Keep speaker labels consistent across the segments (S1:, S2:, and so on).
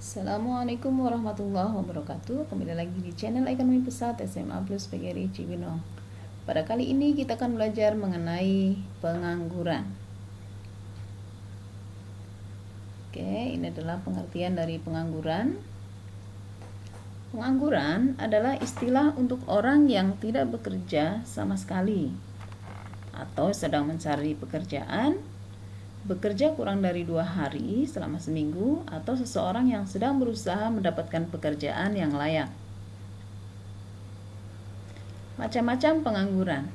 S1: Assalamualaikum warahmatullahi wabarakatuh. Kembali lagi di channel Ekonomi Pusat SMA Plus PGRI Cibinong. Pada kali ini kita akan belajar mengenai pengangguran. Oke, ini adalah pengertian dari pengangguran. Pengangguran adalah istilah untuk orang yang tidak bekerja sama sekali atau sedang mencari pekerjaan, bekerja kurang dari 2 hari selama seminggu, atau seseorang yang sedang berusaha mendapatkan pekerjaan yang layak. Macam-macam pengangguran.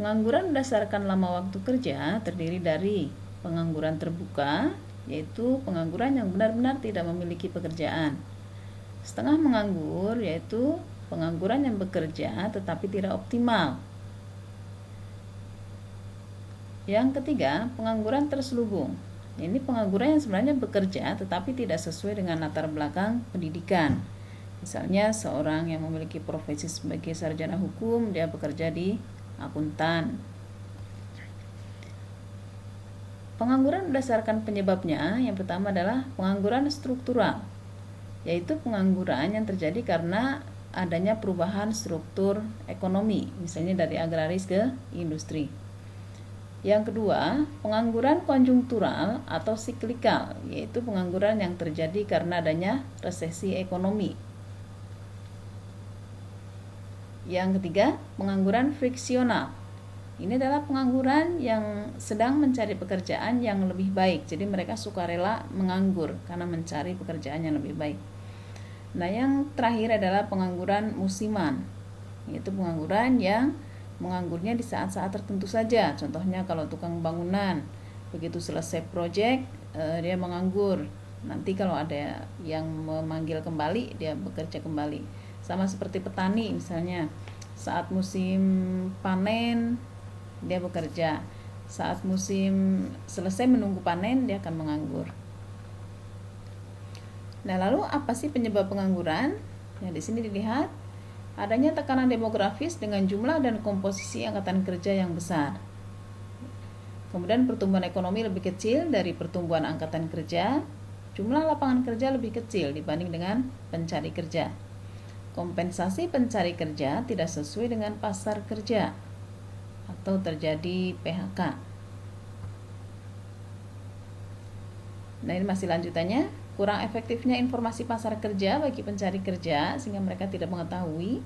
S1: Pengangguran berdasarkan lama waktu kerja terdiri dari pengangguran terbuka, yaitu pengangguran yang benar-benar tidak memiliki pekerjaan. Setengah menganggur, yaitu pengangguran yang bekerja tetapi tidak optimal. Yang ketiga, pengangguran terselubung. Ini pengangguran yang sebenarnya bekerja tetapi tidak sesuai dengan latar belakang pendidikan. Misalnya seorang yang memiliki profesi sebagai sarjana hukum, dia bekerja di akuntan. Pengangguran berdasarkan penyebabnya, yang pertama adalah pengangguran struktural, yaitu pengangguran yang terjadi karena adanya perubahan struktur ekonomi, misalnya dari agraris ke industri. Yang kedua, pengangguran konjungtural atau siklikal, yaitu pengangguran yang terjadi karena adanya resesi ekonomi. Yang ketiga, pengangguran friksional. Ini adalah pengangguran yang sedang mencari pekerjaan yang lebih baik. Jadi mereka sukarela menganggur karena mencari pekerjaan yang lebih baik. Nah, yang terakhir adalah pengangguran musiman, yaitu pengangguran yang menganggurnya di saat-saat tertentu saja. Contohnya kalau tukang bangunan, begitu selesai proyek dia menganggur. Nanti kalau ada yang memanggil kembali, dia bekerja kembali. Sama seperti petani misalnya, saat musim panen dia bekerja, saat musim selesai menunggu panen dia akan menganggur. Nah, lalu apa sih penyebab pengangguran? Nah, di sini dilihat adanya tekanan demografis dengan jumlah dan komposisi angkatan kerja yang besar. Kemudian pertumbuhan ekonomi lebih kecil dari pertumbuhan angkatan kerja. Jumlah lapangan kerja lebih kecil dibanding dengan pencari kerja. Kompensasi pencari kerja tidak sesuai dengan pasar kerja atau terjadi PHK. Nah, ini masih lanjutannya. Kurang efektifnya informasi pasar kerja bagi pencari kerja sehingga mereka tidak mengetahui.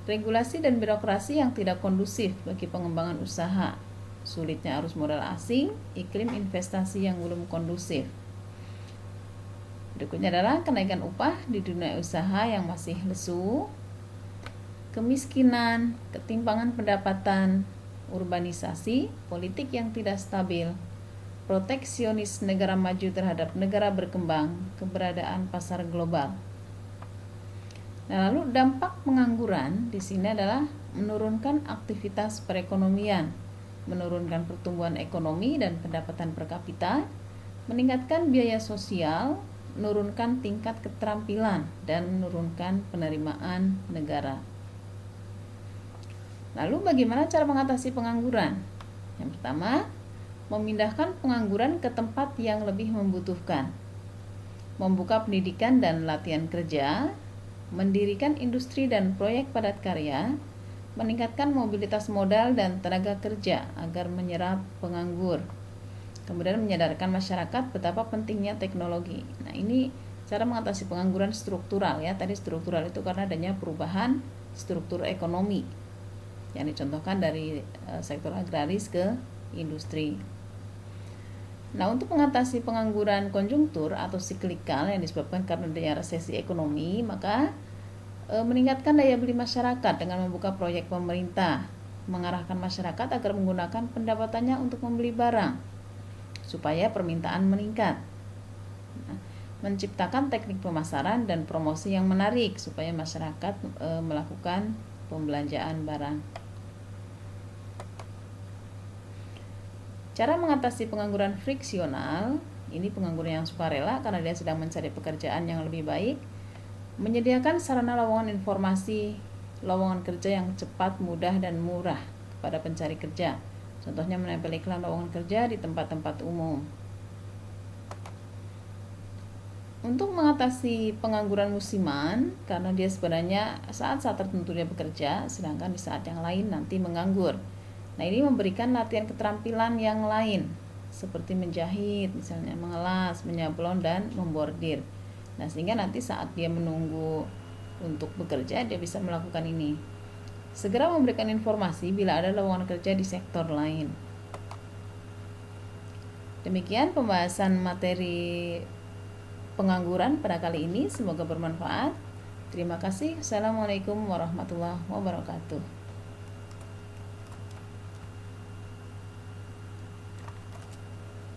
S1: Regulasi dan birokrasi yang tidak kondusif bagi pengembangan usaha. Sulitnya arus modal asing, iklim investasi yang belum kondusif. Berikutnya adalah kenaikan upah di dunia usaha yang masih lesu, kemiskinan, ketimpangan pendapatan, urbanisasi, politik yang tidak stabil, proteksionis negara maju terhadap negara berkembang, keberadaan pasar global. Nah, lalu dampak pengangguran di sini adalah menurunkan aktivitas perekonomian, menurunkan pertumbuhan ekonomi dan pendapatan per kapita, meningkatkan biaya sosial, menurunkan tingkat keterampilan, dan menurunkan penerimaan negara. Lalu bagaimana cara mengatasi pengangguran? Yang pertama, memindahkan pengangguran ke tempat yang lebih membutuhkan, membuka pendidikan dan latihan kerja, mendirikan industri dan proyek padat karya, meningkatkan mobilitas modal dan tenaga kerja agar menyerap penganggur. Kemudian menyadarkan masyarakat betapa pentingnya teknologi. Nah, ini cara mengatasi pengangguran struktural ya. Tadi struktural itu karena adanya perubahan struktur ekonomi yang dicontohkan dari sektor agraris ke industri. Nah, untuk mengatasi pengangguran konjungtur atau siklikal yang disebabkan karena adanya resesi ekonomi, maka meningkatkan daya beli masyarakat dengan membuka proyek pemerintah, mengarahkan masyarakat agar menggunakan pendapatannya untuk membeli barang supaya permintaan meningkat. Nah, menciptakan teknik pemasaran dan promosi yang menarik supaya masyarakat melakukan pembelanjaan barang. Cara mengatasi pengangguran friksional, ini pengangguran yang sukarela karena dia sedang mencari pekerjaan yang lebih baik. Menyediakan sarana lowongan informasi, lowongan kerja yang cepat, mudah, dan murah kepada pencari kerja. Contohnya menempel iklan lowongan kerja di tempat-tempat umum. Untuk mengatasi pengangguran musiman, karena dia sebenarnya saat-saat tertentu dia bekerja, sedangkan di saat yang lain nanti menganggur. Nah, ini memberikan latihan keterampilan yang lain, seperti menjahit, misalnya mengelas, menyablon, dan membordir. Nah, sehingga nanti saat dia menunggu untuk bekerja, dia bisa melakukan ini. Segera memberikan informasi bila ada lowongan kerja di sektor lain. Demikian pembahasan materi pengangguran pada kali ini, semoga bermanfaat. Terima kasih. Assalamualaikum warahmatullahi wabarakatuh.